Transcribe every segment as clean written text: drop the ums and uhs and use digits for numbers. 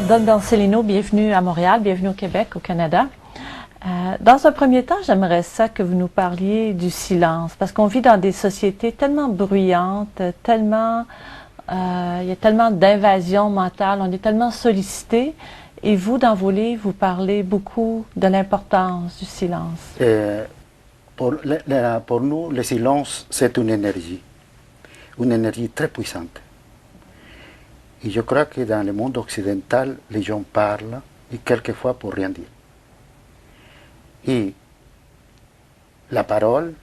Don Borsellino, bienvenue à Montréal, bienvenue au Québec, au Canada. Dans un premier temps, j'aimerais ça que vous nous parliez du silence, parce qu'on vit dans des sociétés tellement bruyantes, tellement, il y a tellement d'invasion mentale, on est tellement sollicité, et vous, dans vos livres, vous parlez beaucoup de l'importance du silence. Pour nous, le silence, c'est une énergie très puissante. Et je crois que dans le monde occidental, les gens parlent, et quelquefois pour rien dire. Et la parole,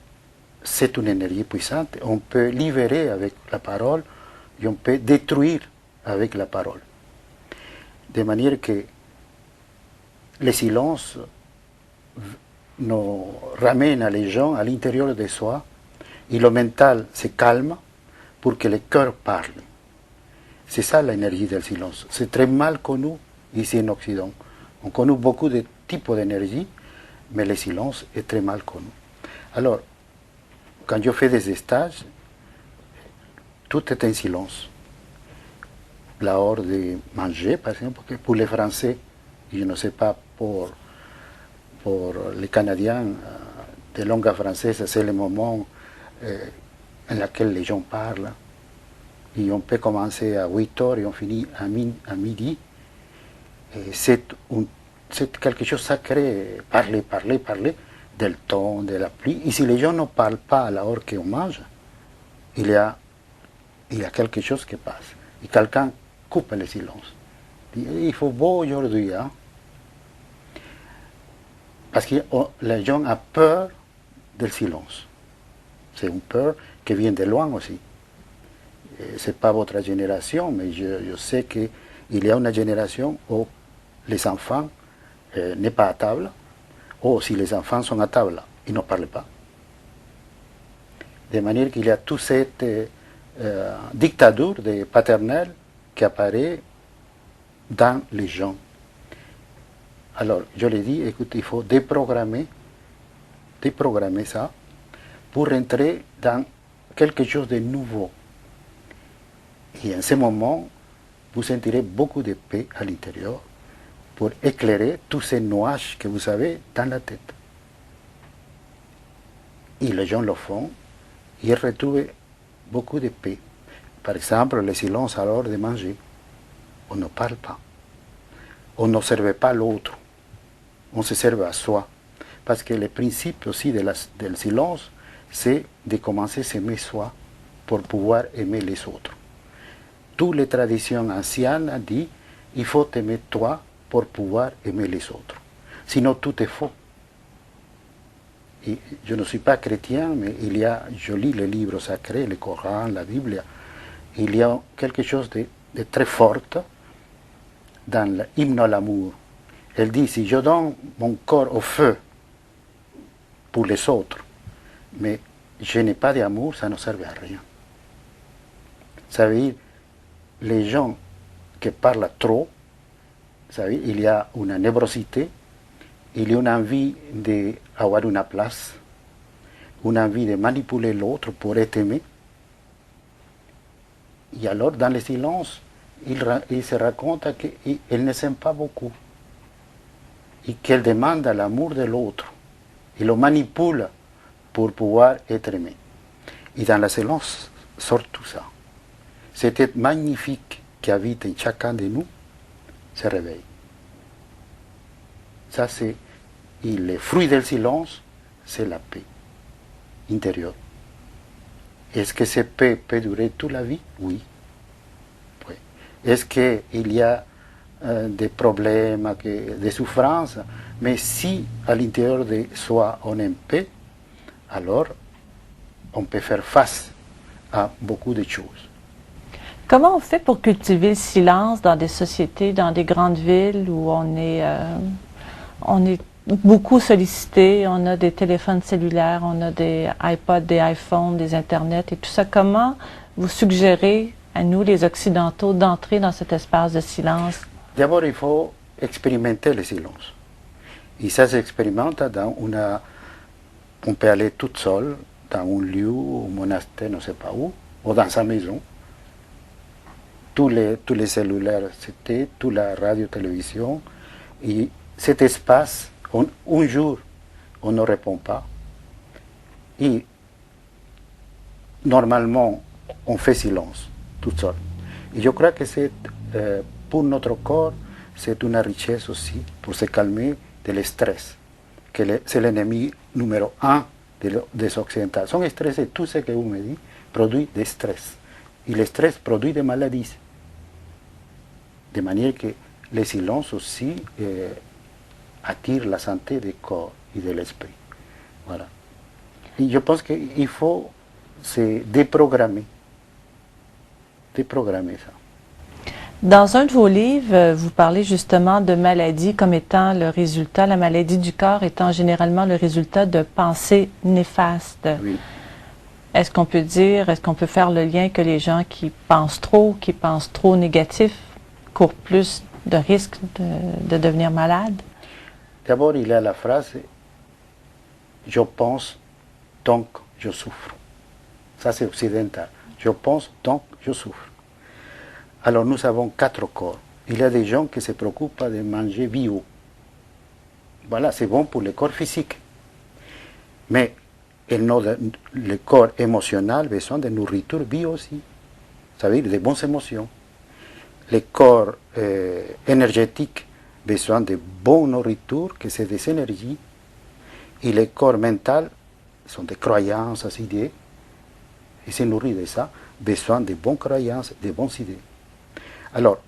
c'est une énergie puissante. On peut libérer avec la parole et on peut détruire avec la parole. De manière que le silence nous ramène les gens à l'intérieur de soi et le mental se calme pour que le cœur parle. C'est ça l'énergie du silence. C'est très mal connu ici en Occident. On connaît beaucoup de types d'énergie, mais le silence est très mal connu. Alors, quand je fais des stages, tout est en silence. L'heure de manger, par exemple, pour les Français, je ne sais pas pour les Canadiens, de langue française, c'est le moment en lequel les gens parlent. Et on peut commencer à 8 heures et on finit à midi. C'est quelque chose de sacré, parler del temps, de la pluie. Et si les gens ne parlent pas à l'heure qu'on mange, il y a quelque chose qui passe. Et quelqu'un coupe le silence. Il faut beau aujourd'hui. Hein? Parce que les gens ont peur du silence. C'est une peur qui vient de loin aussi. Ce n'est pas votre génération, mais je sais qu'il y a une génération où les enfants n'est pas à table, ou si les enfants sont à table, ils ne parlent pas. De manière qu'il y a toute cette dictature paternelle qui apparaît dans les gens. Alors, je l'ai dit, écoute, il faut déprogrammer ça pour rentrer dans quelque chose de nouveau. Et en ce moment, vous sentirez beaucoup de paix à l'intérieur pour éclairer tous ces nuages que vous avez dans la tête. Et les gens le font, ils retrouvent beaucoup de paix. Par exemple, le silence à l'heure de manger. On ne parle pas. On n'observe pas l'autre. On se serve à soi. Parce que le principe aussi du silence, c'est de commencer à s'aimer soi pour pouvoir aimer les autres. Toutes les traditions anciennes disent il faut aimer toi pour pouvoir aimer les autres. Sinon, tout est faux. Et je ne suis pas chrétien, mais je lis les livres sacrés, le Coran, la Bible. Il y a quelque chose de très fort dans l'hymne à l'amour. Elle dit, si je donne mon corps au feu pour les autres, mais je n'ai pas d'amour, ça ne sert à rien. Ça veut dire, les gens qui parlent trop, ça veut dire, il y a une névrosité, il y a une envie d'avoir une place, une envie de manipuler l'autre pour être aimé. Et alors, dans le silence, il se raconte qu'elle ne s'aime pas beaucoup et qu'elle demande l'amour de l'autre. Il le manipule pour pouvoir être aimé. Et dans le silence sort tout ça. Cette être magnifique qui habite en chacun de nous se réveille. Ça, c'est le fruit du silence, c'est la paix intérieure. Est-ce que cette paix peut durer toute la vie? Oui. Oui. Est-ce qu'il y a des problèmes, des souffrances? Mais si à l'intérieur de soi on est en paix, alors on peut faire face à beaucoup de choses. Comment on fait pour cultiver le silence dans des sociétés, dans des grandes villes où on est beaucoup sollicité, on a des téléphones cellulaires, on a des iPods, des iPhones, des Internets et tout ça. Comment vous suggérez à nous, les Occidentaux, d'entrer dans cet espace de silence? D'abord, il faut expérimenter le silence. Et ça s'expérimente on peut aller toute seule dans un lieu, au monastère, ne sais pas où, ou dans sa maison. tous les cellulaires, c'était toute la radio-télévision. Et cet espace, un jour, on ne répond pas. Et normalement, on fait silence, tout seul. Et je crois que c'est, pour notre corps, c'est une richesse aussi, pour se calmer de stress, que c'est l'ennemi numéro un des Occidentaux. Sont stressés, tout ce que vous me dites produit des stress. Et le stress produit des maladies. De manière que le silence aussi attire la santé du corps et de l'esprit. Voilà. Et je pense qu'il faut se déprogrammer ça. Dans un de vos livres, vous parlez justement de maladie comme étant le résultat, la maladie du corps étant généralement le résultat de pensées néfastes. Oui. Est-ce qu'on peut faire le lien que les gens qui pensent trop négatif, courent plus de risques de devenir malades? D'abord, il y a la phrase « je pense, donc je souffre ». Ça, c'est occidental. Je pense, donc je souffre. Alors, nous avons 4 corps. Il y a des gens qui se préoccupent de manger bio. Voilà, c'est bon pour le corps physique. Mais le corps émotionnel a besoin de nourriture bio aussi. Ça veut dire de bonnes émotions. Le corps énergétique a besoin de bonne nourriture, que c'est des énergies. Et le corps mental sont des croyances, des idées. Et se nourrit de ça, besoin de bonnes croyances, de bonnes idées. Alors,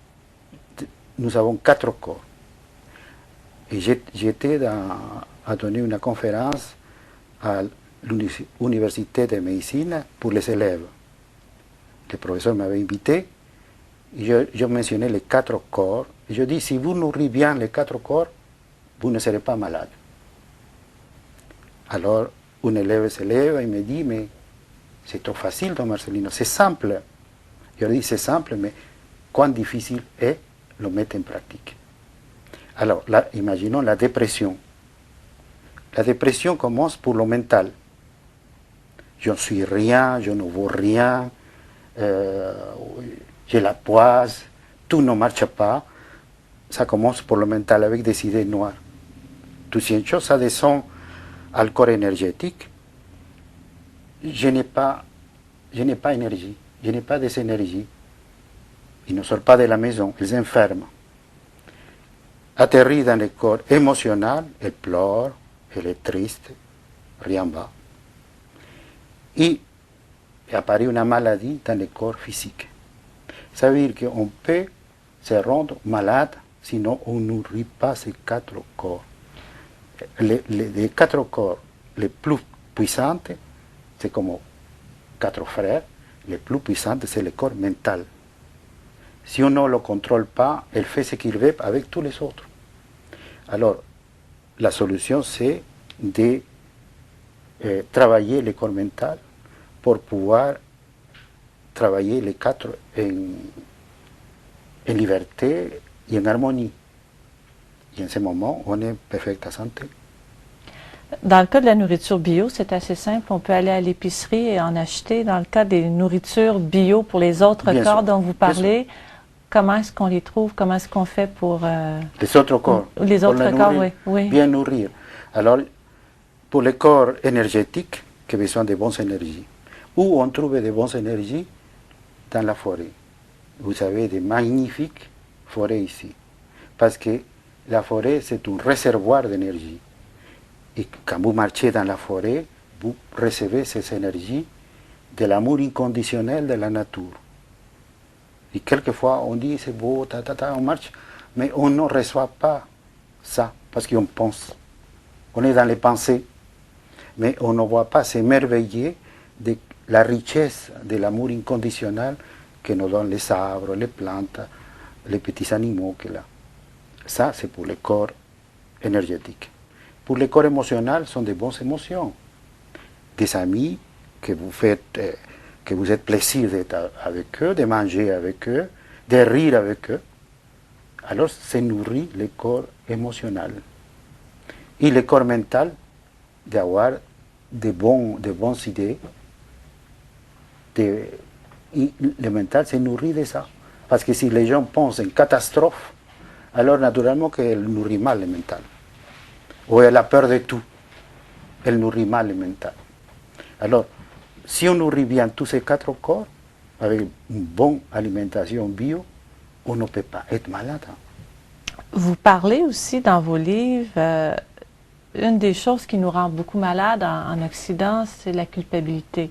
nous avons 4 corps. Et j'étais à donner une conférence à l'université de médecine pour les élèves. Le professeur m'avait invité, et je mentionnais les 4 corps. Et je dis, si vous nourrissez bien les 4 corps, vous ne serez pas malade. Alors, un élève se lève et me dit, mais c'est trop facile, don Marcelino, c'est simple. Je lui dis, c'est simple, mais cuán difficile est le mettre en pratique. Alors, là, imaginons la dépression. La dépression commence pour le mental. Je ne suis rien, je ne vaux rien, j'ai la poisse, tout ne marche pas. Ça commence pour le mental avec des idées noires. Tout cette chose, ça descend au corps énergétique. Je n'ai pas énergie, je n'ai pas des énergies. Ils ne sortent pas de la maison, ils s'enferment. Atterrit dans le corps émotionnel, elle pleure, elle est triste, rien va. Et apparaît une maladie dans le corps physique. Ça veut dire qu'on peut se rendre malade, sinon on ne nourrit pas ces 4 corps. Les 4 corps les plus puissants, c'est comme 4 frères, les plus puissants, c'est le corps mental. Si on ne le contrôle pas, elle fait ce qu'il veut avec tous les autres. Alors, la solution, c'est de travailler le corps mental pour pouvoir travailler les 4 en liberté et en harmonie. Et en ce moment, on est en parfaite santé. Dans le cas de la nourriture bio, c'est assez simple. On peut aller à l'épicerie et en acheter. Dans le cas des nourritures bio pour les autres Bien corps sûr. dont vous parlez, comment est-ce qu'on les trouve? Comment est-ce qu'on fait pour... Les autres corps. Les pour autres les corps, nourrir, oui. Bien nourrir. Alors, pour les corps énergétiques, qui ont besoin de bonnes énergies, où on trouve de bonnes énergies? Dans la forêt. Vous avez de magnifiques forêts ici. Parce que la forêt, c'est un réservoir d'énergie. Et quand vous marchez dans la forêt, vous recevez ces énergies de l'amour inconditionnel de la nature. Et quelquefois, on dit, c'est beau, on marche, mais on ne reçoit pas ça, parce qu'on pense. On est dans les pensées, mais on ne voit pas s'émerveiller de la richesse de l'amour inconditionnel que nous donnent les arbres, les plantes, les petits animaux qu'il a. Ça, c'est pour le corps énergétique. Pour le corps émotionnel, ce sont des bonnes émotions. Des amis que vous faites, que vous êtes plaisir d'être avec eux, de manger avec eux, de rire avec eux. Alors, c'est nourrit le corps émotionnel. Et le corps mental, d'avoir de bonnes idées. Le mental se nourrit de ça. Parce que si les gens pensent en catastrophe, alors naturellement qu'elle nourrit mal le mental. Ou elle a peur de tout. Elle nourrit mal le mental. Alors, si on nourrit bien tous ces quatre corps, avec une bonne alimentation bio, on ne peut pas être malade. Vous parlez aussi dans vos livres, une des choses qui nous rend beaucoup malades en Occident, c'est la culpabilité.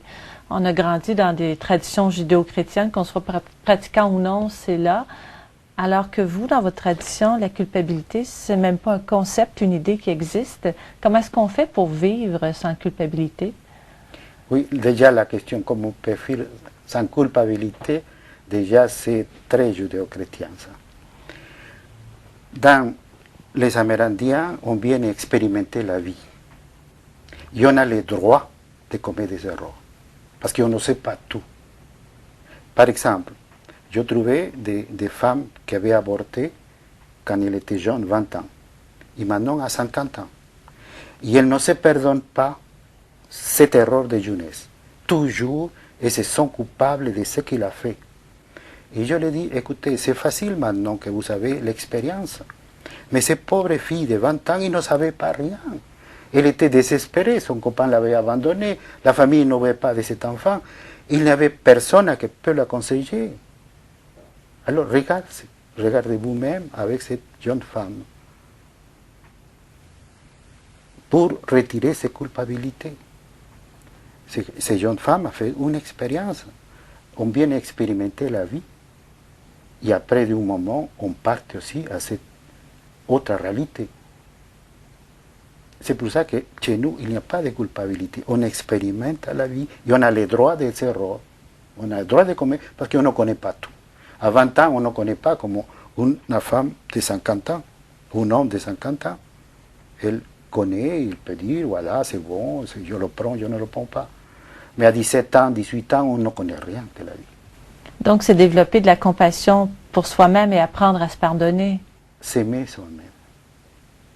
On a grandi dans des traditions judéo-chrétiennes, qu'on soit pratiquant ou non, c'est là. Alors que vous, dans votre tradition, la culpabilité, c'est même pas un concept, une idée qui existe. Comment est-ce qu'on fait pour vivre sans culpabilité? Oui, déjà la question comment on peut vivre sans culpabilité, déjà c'est très judéo-chrétien ça. Dans les Amérindiens, on vient expérimenter la vie. Et on a le droit de commettre des erreurs, parce qu'on ne sait pas tout. Par exemple, je trouvais des femmes qui avaient avorté quand elles étaient jeunes, 20 ans, et maintenant à 50 ans. Et elles ne se pardonnent pas cette erreur de jeunesse. Toujours, elles se sont coupables de ce qu'il a fait. Et je lui dis, écoutez, c'est facile maintenant que vous avez l'expérience. Mais ces pauvres filles de 20 ans, ils ne savaient pas rien. Elle était désespérée, son copain l'avait abandonnée, la famille ne voulait pas de cet enfant. Il n'y avait personne qui peut la conseiller. Alors regardez vous-même avec cette jeune femme pour retirer ses culpabilités. Cette jeune femme a fait une expérience. On vient expérimenter la vie et après d'un moment, on part aussi à cette autre réalité. C'est pour ça que chez nous, il n'y a pas de culpabilité. On expérimente la vie et on a le droit des erreurs. On a le droit de commettre parce qu'on ne connaît pas tout. À 20 ans, on ne connaît pas comme une femme de 50 ans, un homme de 50 ans. Elle connaît, il peut dire, voilà, c'est bon, je le prends, je ne le prends pas. Mais à 17 ans, 18 ans, on ne connaît rien de la vie. Donc, c'est développer de la compassion pour soi-même et apprendre à se pardonner. S'aimer soi-même.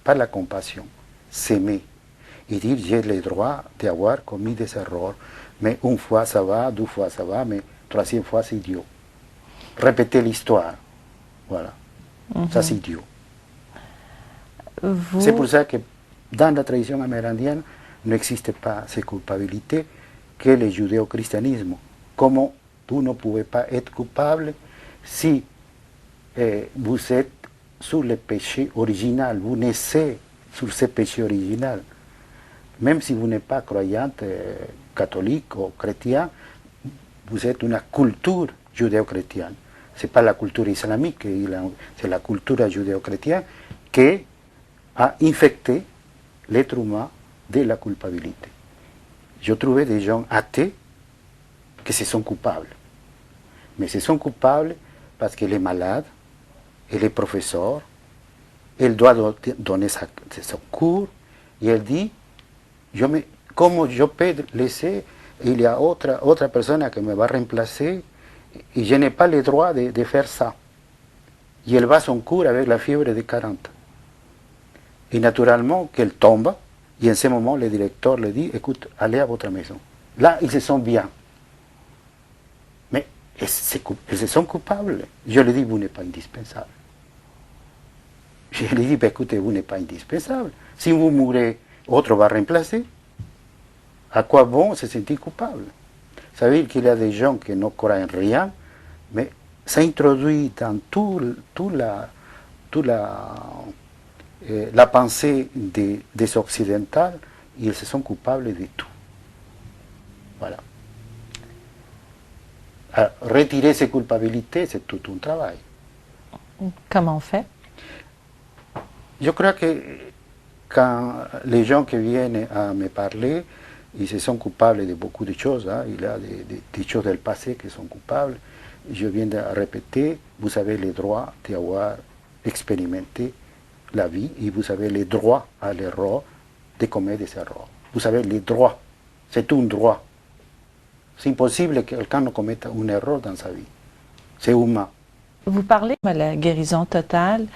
Pas la compassion, s'aimer. Et dire, j'ai le droit d'avoir commis des erreurs. Mais une fois ça va, deux fois ça va, mais troisième fois c'est idiot. Répéter l'histoire. Voilà. Ça c'est idiot. C'est pour ça que dans la tradition amérindienne, n'existe pas cette culpabilité que le judéo-christianisme. Comment vous ne pouvez pas être coupable si vous êtes sur le péché original, vous naissez sur ce péché original. Même si vous n'êtes pas croyante, catholique ou chrétien, vous êtes une culture judéo-chrétienne. Ce n'est pas la culture islamique, c'est la culture judéo-chrétienne qui a infecté l'être humain de la culpabilité. Je trouvais des gens athées qui se sont coupables. Mais se sont coupables parce qu'elle est malade, elle est professeur, elle doit donner son cours, et elle dit, comment je peux laisser, il y a autre personne qui me va remplacer, et je n'ai pas le droit de faire ça. Et elle va à son cours avec la fièvre de 40. Et naturellement, qu'elle tombe, et en ce moment, le directeur lui dit, écoute, allez à votre maison. Là, ils se sentent bien. Mais ils se sont coupables. Je lui dis, vous n'êtes pas indispensable. Je lui dis, écoutez, vous n'êtes pas indispensable. Si vous mourrez, autre va remplacer. À quoi bon se sentir coupable? Ça veut dire qu'il y a des gens qui ne croient en rien, mais ça introduit dans toute la pensée des occidentaux, ils se sont coupables de tout. Voilà. Alors, retirer ces culpabilités, c'est tout un travail. Comment on fait? Je crois que quand les gens qui viennent à me parler, ils se sont coupables de beaucoup de choses. Hein. Il y a des choses du passé qui sont coupables. Je viens de répéter, vous avez le droit d'avoir expérimenté la vie et vous avez le droit à l'erreur de commettre des erreurs. Vous avez le droit. C'est un droit. C'est impossible que quelqu'un ne commette une erreur dans sa vie. C'est humain. Vous parlez de la guérison totale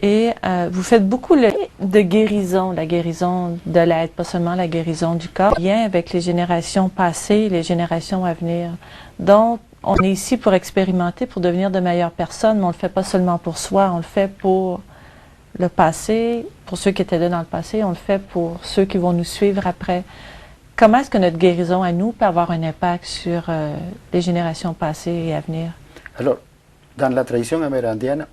et vous faites beaucoup de guérison, la guérison de l'être, pas seulement la guérison du corps, lien avec les générations passées et les générations à venir. Donc, On est ici pour expérimenter, pour devenir de meilleures personnes, mais on ne le fait pas seulement pour soi, on le fait pour le passé, pour ceux qui étaient là dans le passé, on le fait pour ceux qui vont nous suivre après. Comment est-ce que notre guérison à nous peut avoir un impact sur les générations passées et à venir? Alors, dans la tradition amérindienne,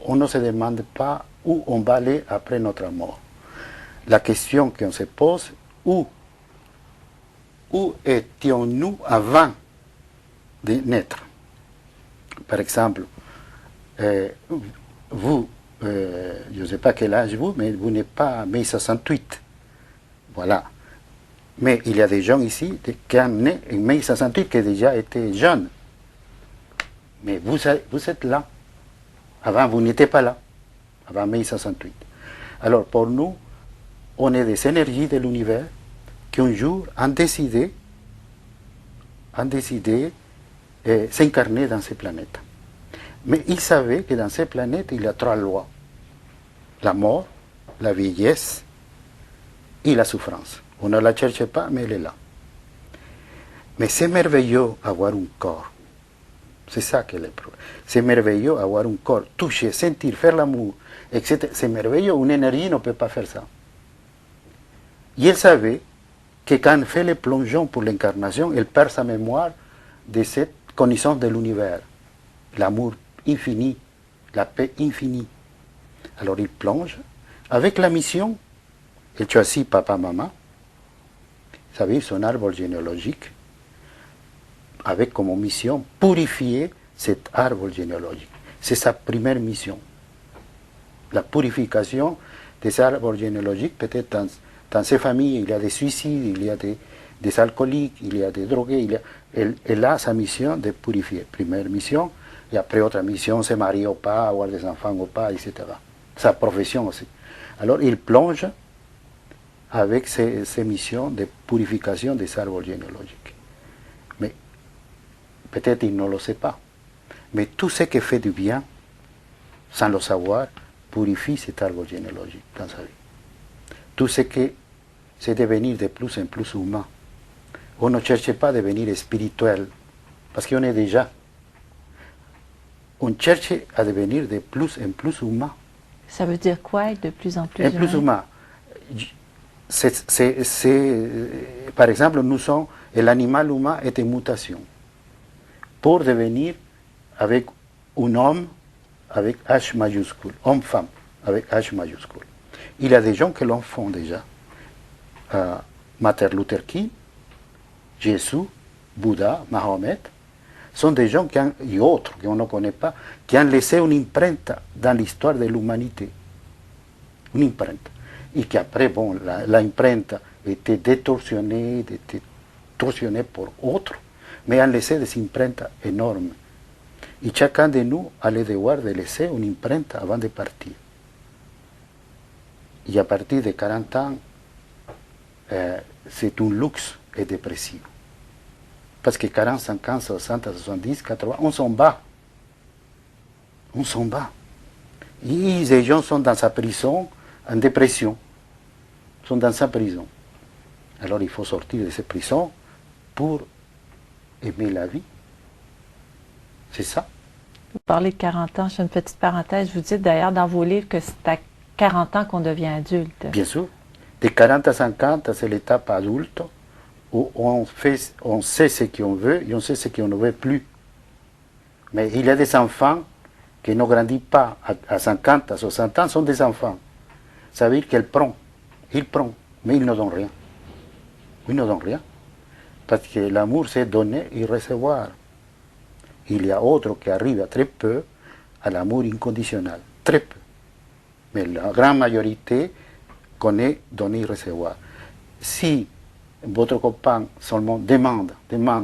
on ne se demande pas où on va aller après notre mort. La question qu'on se pose, où étions-nous avant de naître? Par exemple, vous, je ne sais pas quel âge vous, mais vous n'êtes pas mai 68. Voilà. Mais il y a des gens ici qui sont nés en mai 68 qui déjà étaient jeunes. Mais vous êtes là. Avant, vous n'étiez pas là. Avant mai 68. Alors, pour nous, on est des énergies de l'univers qui un jour ont décidé s'incarner dans ces planètes. Mais ils savaient que dans ces planètes, il y a trois lois. La mort, la vieillesse et la souffrance. On ne la cherche pas, mais elle est là. Mais c'est merveilleux avoir un corps. C'est ça qui est le problème. C'est merveilleux avoir un corps, toucher, sentir, faire l'amour, etc. C'est merveilleux. Une énergie ne peut pas faire ça. Et elle savait que quand elle fait le plongeon pour l'incarnation, elle perd sa mémoire de cette connaissance de l'univers. L'amour infini, la paix infinie. Alors il plonge avec la mission, elle choisit papa, maman, vous savez, son arbre généalogique, avec comme mission purifier cet arbre généalogique. C'est sa première mission. La purification des arbres généalogiques, peut-être dans ces familles, il y a des suicides, il y a des alcooliques, il y a des drogués, elle a sa mission de purifier. Première mission, et après autre mission, se marier ou pas, avoir des enfants ou pas, etc. Sa profession aussi. Alors il plonge avec ces missions de purification des arbres généalogiques. Mais peut-être il ne le sait pas. Mais tout ce qui fait du bien, sans le savoir, purifie cet arbre généalogique dans sa vie. Tout ce qui c'est devenir de plus en plus humain. On ne cherche pas à devenir spirituel, parce qu'on est déjà. On cherche à devenir de plus en plus humain. Ça veut dire quoi, être de plus en plus humain? Plus humain. Par exemple, nous sommes, l'animal humain est en mutation. Pour devenir avec un homme avec H majuscule, homme-femme avec H majuscule. Il y a des gens qui l'en font déjà. Martin Luther King, Jésus, Bouddha, Mahomet, sont des gens et autres qu'on ne connaît pas, qui ont laissé une empreinte dans l'histoire de l'humanité. Une empreinte. Et qu'après, bon, l'empreinte était détorsionnée pour autres, mais ont laissé des empreintes énormes. Et chacun de nous a le devoir de laisser une empreinte avant de partir. Et à partir de 40 ans, c'est un luxe et dépressif. Parce que 40, 50, 60, 70, 80, on s'en bat. On s'en bat. Et les gens sont dans sa prison, en dépression. Sont dans sa prison. Alors il faut sortir de cette prison pour aimer la vie. C'est ça. Vous parlez de 40 ans, je fais une petite parenthèse. Vous dites d'ailleurs dans vos livres que c'est à 40 ans qu'on devient adulte. Bien sûr. De 40 à 50, c'est l'étape adulte où on sait ce qu'on veut et on sait ce qu'on ne veut plus. Mais il y a des enfants qui ne grandissent pas à 50, à 60 ans, sont des enfants. Ça veut dire qu'ils prennent, mais ils ne donnent rien. Ils ne donnent rien. Parce que l'amour, c'est donner et recevoir. Il y a d'autres qui arrivent très peu à l'amour inconditionnel, très peu. Mais la grande majorité connaît donner et recevoir. Si votre copain seulement demande,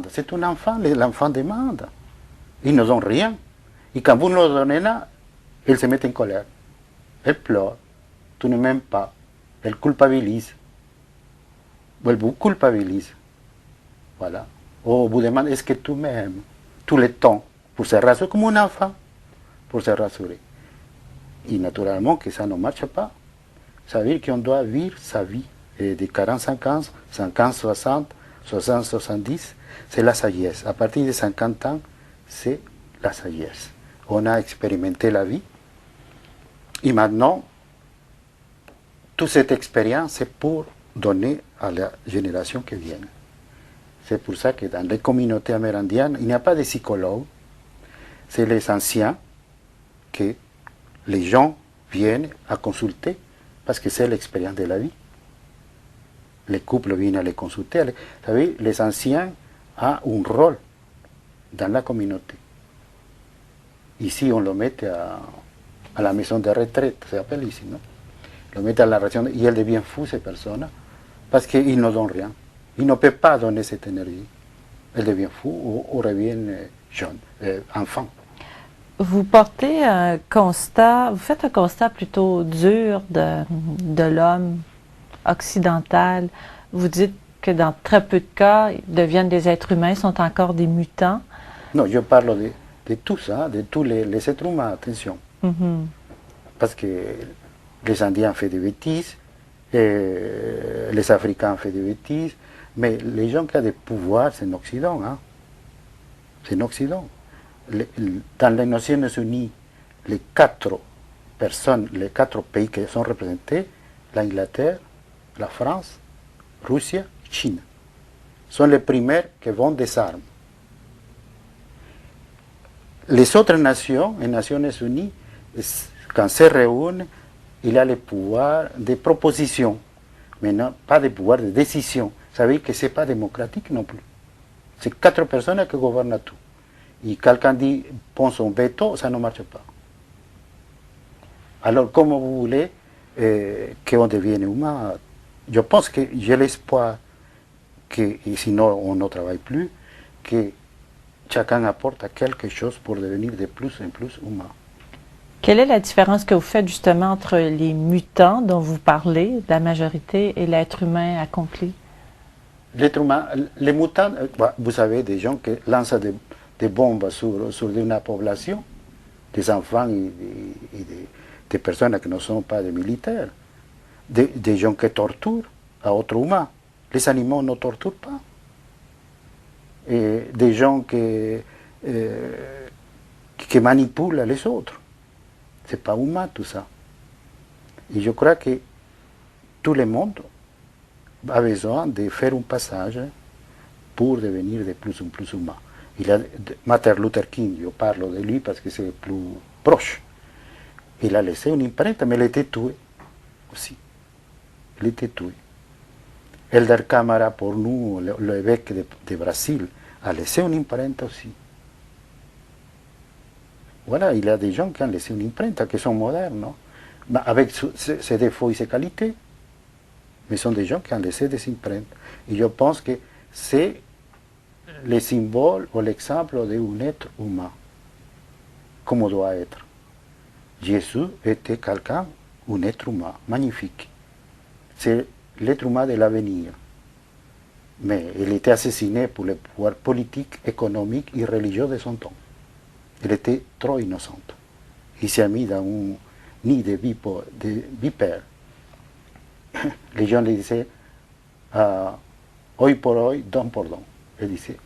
c'est un enfant, l'enfant demande. Il ne donne rien. Et quand vous ne le donnez là, il se met en colère. Elle pleure. Tu ne m'aimes pas. Elle culpabilise. Elle vous culpabilise. Voilà. Ou vous demande, est-ce que tu m'aimes? Tout le temps. Pour se rassurer, comme un enfant. Pour se rassurer. Et naturellement que ça ne marche pas. Ça veut dire qu'on doit vivre sa vie de 40, 50, 50, 60 60, 70, c'est la sagesse. À partir de 50 ans, c'est la sagesse. On a expérimenté la vie. Et maintenant, toute cette expérience, c'est pour donner à la génération qui vient. C'est pour ça que dans les communautés amérindiennes, il n'y a pas de psychologues. C'est les anciens que les gens viennent à consulter parce que c'est l'expérience de la vie. Les couples viennent à les consulter. Vous savez, les anciens ont un rôle dans la communauté. Ici, on le met à la maison de retraite, ça s'appelle ici, non? Le met à la région, et elle devient fou, ces personnes, parce qu'ils ne donnent rien. Ils ne peuvent pas donner cette énergie. Elle devient fou ou reviennent jeune, enfant. Vous portez un constat, vous faites un constat plutôt dur de l'homme occidental. Vous dites que dans très peu de cas, ils deviennent des êtres humains, sont encore des mutants. Non, je parle de tout ça, de tous les êtres humains, attention. Parce que les Indiens ont fait des bêtises, les Africains ont fait des bêtises, mais les gens qui ont des pouvoirs, c'est l'Occident. Hein? C'est l'Occident. Dans les Nations Unies, les 4 pays qui sont représentés, l'Angleterre, la France, Russie, Chine, sont les premiers qui vendent des armes. Les autres nations, les Nations Unies, quand se réunissent, il a le pouvoir de proposition, mais non, pas de pouvoir de décision. Vous savez que ce n'est pas démocratique non plus. C'est 4 personnes qui gouvernent tout. Et quelqu'un dit, pense un veto, ça ne marche pas. Alors, comment vous voulez qu'on devienne humain? Je pense que j'ai l'espoir que, et sinon on ne travaille plus, que chacun apporte quelque chose pour devenir de plus en plus humain. Quelle est la différence que vous faites justement entre les mutants dont vous parlez, la majorité, et l'être humain accompli? L'être humain, les mutants, vous savez, des gens qui lancent des bombes sur une population, des enfants et des personnes qui ne sont pas des militaires, des gens qui torturent à autres humains. Les animaux ne torturent pas. Et des gens qui manipulent les autres. Ce n'est pas humain tout ça. Et je crois que tout le monde a besoin de faire un passage pour devenir de plus en plus humain. Il a Martin Luther King, je parle de lui parce que c'est plus proche. Il a laissé une empreinte, mais il était tué aussi. Il était tué. Elder Camara, pour nous, l'évêque de Brésil, a laissé une empreinte aussi. Voilà, il y a des gens qui ont laissé une empreinte, qui sont modernes, non? Avec ses défauts et ses qualités. Mais ce sont des gens qui ont laissé des empreintes. Et je pense que c'est le symbole ou l'exemple d'un être humain, comme on doit être. Jésus était quelqu'un, un être humain, magnifique. C'est l'être humain de l'avenir. Mais il était assassiné pour le pouvoir politique, économique et religieux de son temps. Il était trop innocent. Il s'est mis dans un nid de vipères. Les gens lui disaient, hoy por hoy, don por don. Il disait,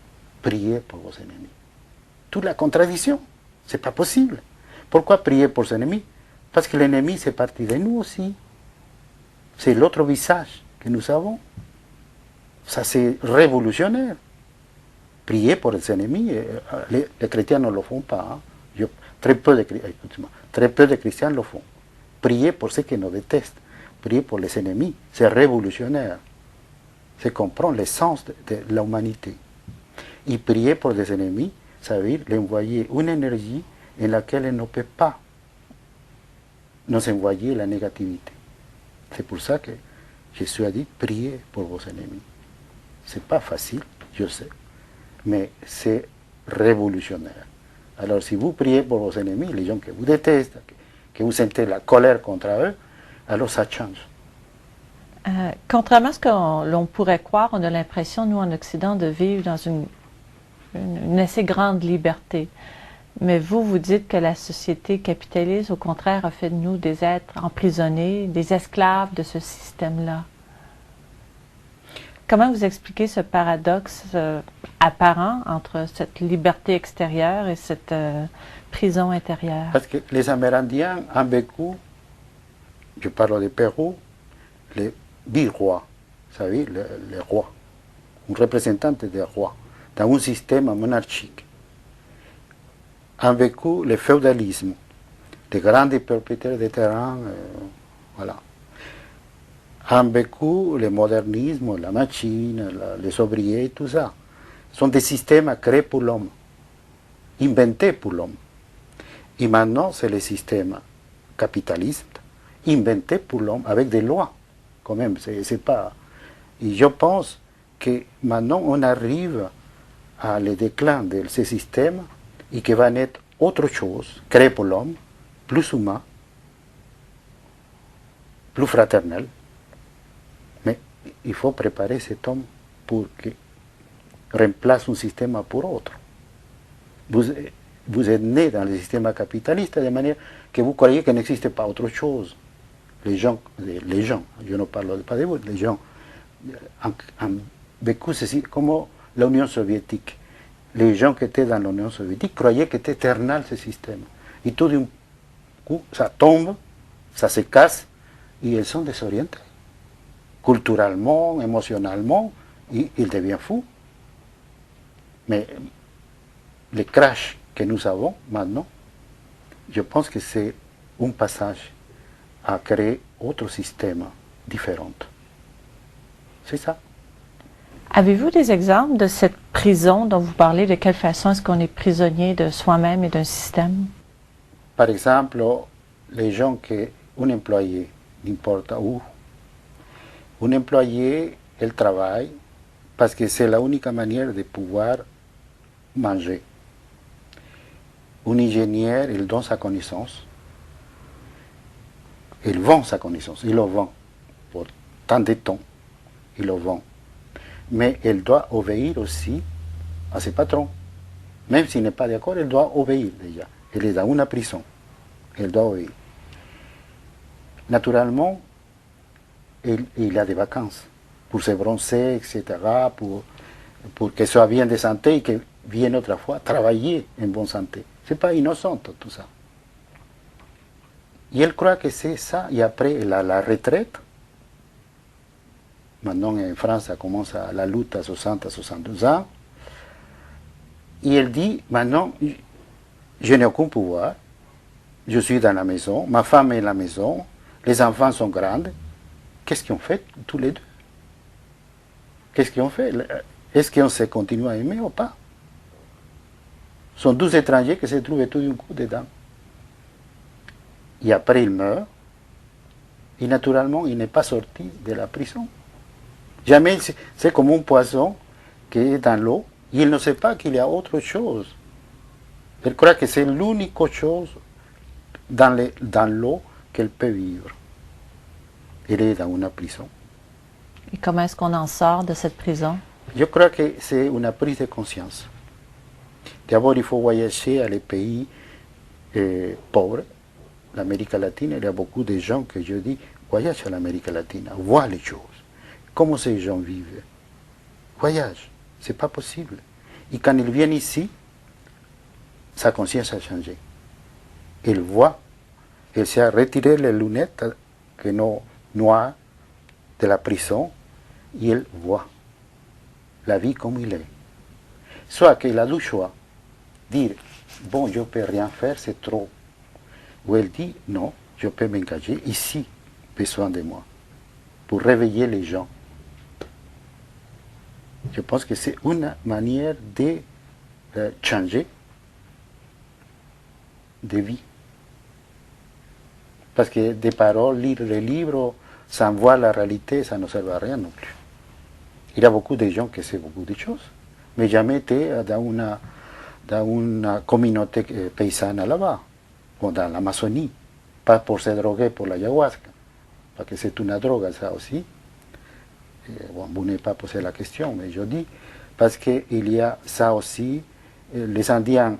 priez pour vos ennemis. Toute la contradiction, c'est pas possible. Pourquoi prier pour ses ennemis? Parce que l'ennemi, c'est partie de nous aussi. C'est l'autre visage que nous avons. Ça, c'est révolutionnaire. Prier pour les ennemis, les chrétiens ne le font pas. Hein. Très peu de chrétiens le font. Prier pour ceux qui nous détestent. Prier pour les ennemis, c'est révolutionnaire. C'est comprendre l'essence de l'humanité. Et prier pour des ennemis, ça veut dire leur envoyer une énergie en laquelle elle ne peut pas nous envoyer la négativité. C'est pour ça que Jésus a dit, priez pour vos ennemis. Ce n'est pas facile, je sais, mais c'est révolutionnaire. Alors si vous priez pour vos ennemis, les gens que vous détestent, que vous sentez la colère contre eux, alors ça change. Contrairement à ce que l'on pourrait croire, on a l'impression, nous en Occident, de vivre dans une assez grande liberté. Mais vous dites que la société capitaliste, au contraire, a fait de nous des êtres emprisonnés, des esclaves de ce système-là. Comment vous expliquez ce paradoxe apparent entre cette liberté extérieure et cette prison intérieure? Parce que les Amérindiens ont vécu, je parle du Pérou, les birois, vous savez, les rois, un représentant des rois, dans un système monarchique. Ont vécu le féodalisme, des grands propriétaires de terrain, voilà. Ont vécu le modernisme, la machine, les ouvriers, tout ça. Ce sont des systèmes créés pour l'homme, inventés pour l'homme. Et maintenant, c'est le système capitaliste, inventé pour l'homme, avec des lois, quand même. C'est pas... Et je pense que maintenant, on arrive à le déclin de ce système et que va naître autre chose, créé pour l'homme, plus humain, plus fraternel. Mais il faut préparer cet homme pour qu'il remplace un système pour autre. Vous êtes né dans le système capitaliste de manière que vous croyez qu'il n'existe pas autre chose. Les gens, je ne parle pas de vous, les gens ont vécu ceci comme l'Union soviétique. Les gens qui étaient dans l'Union soviétique croyaient que c'était éternel ce système. Et tout d'un coup, ça tombe, ça se casse, et ils sont désorientés. Culturellement, émotionnellement, ils deviennent fous. Mais le crash que nous avons maintenant, je pense que c'est un passage à créer autre système différent. C'est ça. Avez-vous des exemples de cette prison dont vous parlez? De quelle façon est-ce qu'on est prisonnier de soi-même et d'un système? Par exemple, les gens qui, un employé, n'importe où, un employé, il travaille parce que c'est l'unique manière de pouvoir manger. Un ingénieur, il donne sa connaissance, il vend sa connaissance, il le vend pour tant de temps, il le vend. Mais il doit obéir aussi à ses patrons. Même s'il n'est pas d'accord, il doit obéir déjà. Il est dans une prison, il doit obéir. Naturellement, il a des vacances pour se bronzer, etc., pour qu'il soit bien de santé et qu'il vienne autrefois travailler en bonne santé. Ce n'est pas innocent tout ça. Et elle croit que c'est ça, et après la retraite, maintenant en France ça commence la lutte à 60, à 62 ans, et elle dit, maintenant, je n'ai aucun pouvoir, je suis dans la maison, ma femme est à la maison, les enfants sont grands, qu'est-ce qu'ils ont fait tous les deux? Qu'est-ce qu'ils ont fait? Est-ce qu'on se continue à aimer ou pas? Ce sont 12 étrangers qui se trouvent tout d'un coup dedans. Et après, il meurt. Et naturellement, il n'est pas sorti de la prison. Jamais, c'est comme un poisson qui est dans l'eau. Et il ne sait pas qu'il y a autre chose. Il croit que c'est l'unique chose dans l'eau qu'elle peut vivre. Il est dans une prison. Et comment est-ce qu'on en sort de cette prison? Je crois que c'est une prise de conscience. D'abord, il faut voyager à les pays pauvres. L'Amérique latine, il y a beaucoup de gens que je dis, voyage à l'Amérique latine, vois les choses. Comment ces gens vivent? Voyage, c'est pas possible. Et quand ils viennent ici, sa conscience a changé. Il voit, il s'est retiré les lunettes que nos noires de la prison, et il voit la vie comme il est. Soit qu'il a le choix, dire, bon, je ne peux rien faire, c'est trop. Ou elle dit, non, je peux m'engager ici, besoin de moi, pour réveiller les gens. Je pense que c'est une manière de changer de vie. Parce que des paroles, lire les livres, sans voir la réalité, ça ne sert à rien non plus. Il y a beaucoup de gens qui savent beaucoup de choses, mais jamais été dans une communauté paysanne là-bas, ou dans l'Amazonie, pas pour se droguer pour la ayahuasca, parce que c'est une drogue ça aussi. Bon, vous n'avez pas posé la question, mais je dis, parce qu'il y a ça aussi, les Indiens,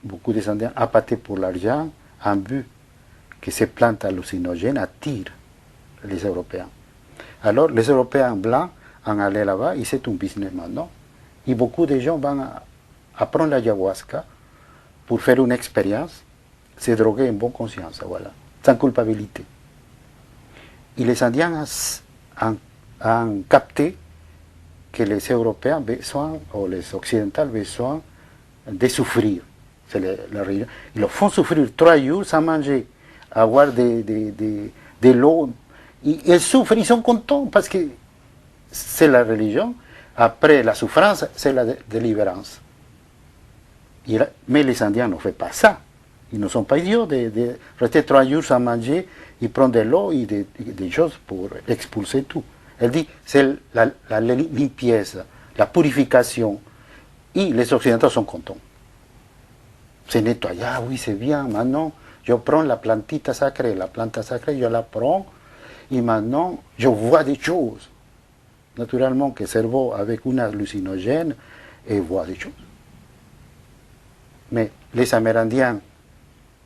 beaucoup des Indiens appâtés pour l'argent, en but que ces plantes hallucinogènes attirent les Européens. Alors les Européens blancs en aller là-bas et c'est un business maintenant. Et beaucoup de gens vont apprendre l'ayahuasca pour faire une expérience, se droguer en bonne conscience, voilà, sans culpabilité. Et les Indiens ont capté que les Européens besoin, ou les Occidentaux besoin de souffrir. C'est la religion. Ils le font souffrir 3 jours sans manger, avoir de l'eau. Ils souffrent, ils sont contents parce que c'est la religion. Après la souffrance, c'est la délivrance. Mais les Indiens ne font pas ça. Ils ne sont pas idiots de rester 3 jours sans manger, ils prennent de l'eau et des choses pour expulser tout. Elle dit c'est la limpieza, la purification. Et les Occidentaux sont contents. Se nettoie, ah oui c'est bien, maintenant je prends la plantita sacrée, je la prends et maintenant je vois des choses. Naturellement que le cerveau avec une hallucinogène et voit des choses. Mais les Amérindiens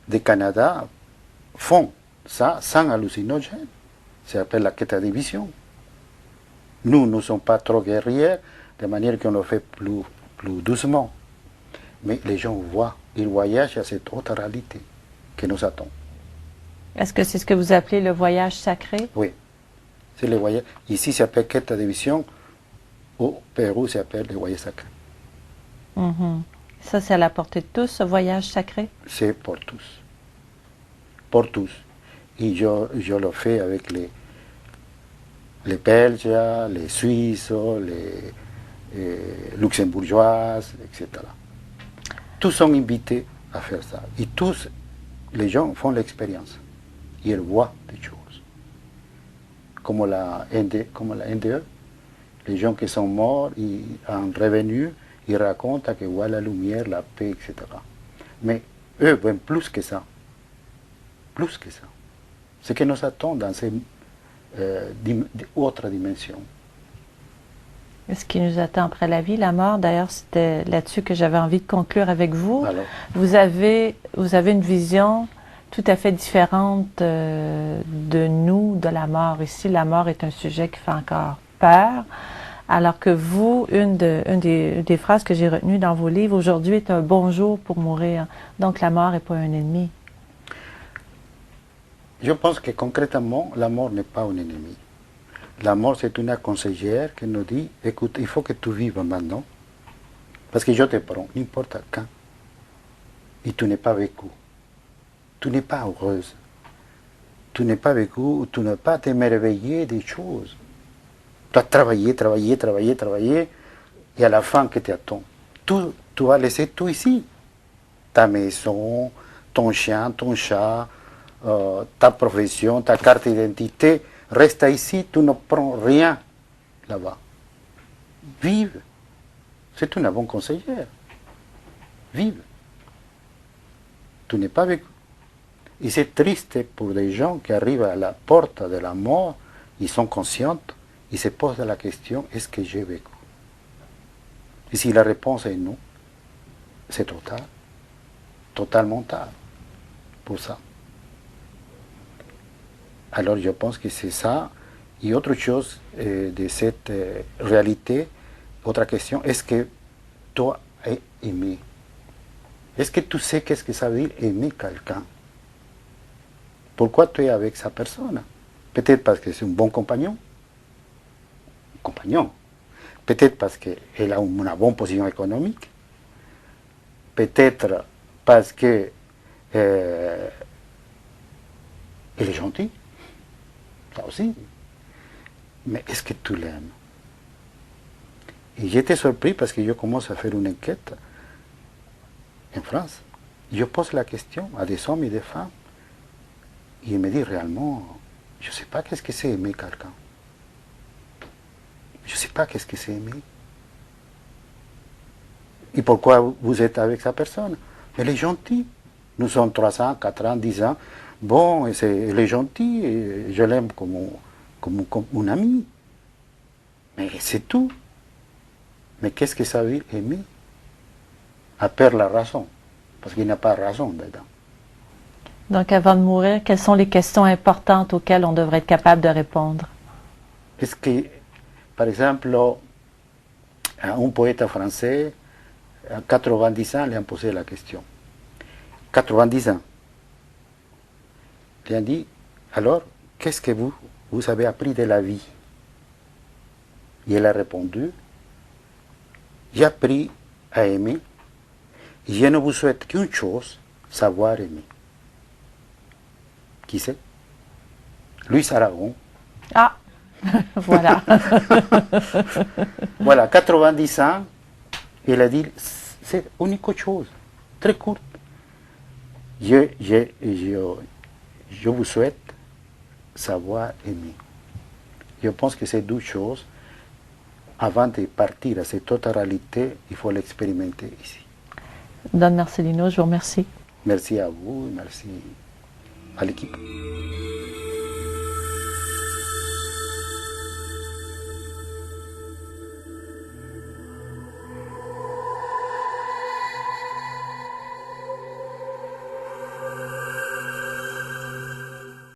du Canada font ça sans hallucinogène. Ça s'appelle la quête de vision. Nous ne sommes pas trop guerriers, de manière qu'on le fait plus doucement. Mais les gens voient, ils voyagent à cette autre réalité qui nous attend. Est-ce que c'est ce que vous appelez le voyage sacré? Oui, c'est le voyage. Ici, ça s'appelle quête de vision. Au Pérou, ça s'appelle le voyage sacré. Mm-hmm. Ça, c'est à la portée de tous, ce voyage sacré? C'est pour tous. Pour tous. Et je le fais avec les Belges, les Suisses, les Luxembourgeoises, etc. Tous sont invités à faire ça. Et tous, les gens font l'expérience. Ils voient des choses. Comme la NDE, les gens qui sont morts, en revenu, ils racontent qu'ils voient la lumière, la paix, etc. Mais eux voient plus que ça. Plus que ça. Ce qui nous attend dans ces autres dimensions. Ce qui nous attend après la vie, la mort, d'ailleurs, c'était là-dessus que j'avais envie de conclure avec vous. Alors, vous avez une vision tout à fait différente de nous, de la mort. Ici, la mort est un sujet qui fait encore peur, alors que vous, une des phrases que j'ai retenues dans vos livres, aujourd'hui est un bon jour pour mourir. Donc la mort n'est pas un ennemi. Je pense que concrètement, la mort n'est pas un ennemi. La mort, c'est une conseillère qui nous dit, écoute, il faut que tu vives maintenant, parce que je te prends, n'importe quand, et tu n'es pas vécu. Tu n'es pas heureuse. Tu n'es pas vécu, tu n'as pas t'émerveillé des choses. Tu as travaillé, et à la fin, que t'attends? Tu vas laisser tout ici. Ta maison, ton chien, ton chat, ta profession, ta carte d'identité, reste ici, tu ne prends rien là-bas. Vive. C'est une bonne conseillère. Vive. Tu n'es pas vécu. Et c'est triste pour des gens qui arrivent à la porte de la mort, ils sont conscients, ils se posent la question, est-ce que j'ai vécu? Et si la réponse est non, c'est trop tard. Totalement tard pour ça. Alors je pense que c'est ça. Et autre chose de cette réalité, autre question, est-ce que toi es aimé? Est-ce que tu sais qu'est-ce que ça veut dire aimer quelqu'un? Pourquoi tu es avec sa personne? Peut-être parce que c'est un bon compagnon. Peut-être parce qu'elle a une bonne position économique. Peut-être parce que elle est gentille. Ça aussi. Mais est-ce que tu l'aimes? Et j'étais surpris parce que je commence à faire une enquête en France. Je pose la question à des hommes et des femmes. Et ils me disent réellement, je ne sais pas qu'est-ce que c'est aimer quelqu'un. Je ne sais pas qu'est-ce que c'est aimer. Et pourquoi vous êtes avec sa personne? Mais elle est gentille. Nous sommes 3 ans, 4 ans, 10 ans. Bon, elle est gentille, et je l'aime comme un ami. Mais c'est tout. Mais qu'est-ce que ça veut dire aimer? À perdre la raison. Parce qu'il n'y a pas de raison dedans. Donc avant de mourir, quelles sont les questions importantes auxquelles on devrait être capable de répondre? Est-ce que Par exemple, un poète français, à 90 ans, lui a posé la question. 90 ans. Il a dit, alors, qu'est-ce que vous avez appris de la vie? Et il a répondu, j'ai appris à aimer, et je ne vous souhaite qu'une chose, savoir aimer. Qui c'est? Louis Aragon. Ah, voilà. Voilà, 90 ans, il a dit, c'est unique chose, très courte. Je vous souhaite savoir aimer. Je pense que ces deux choses, avant de partir à cette autre réalité, il faut l'expérimenter ici. Don Marcelino, je vous remercie. Merci à vous, merci à l'équipe.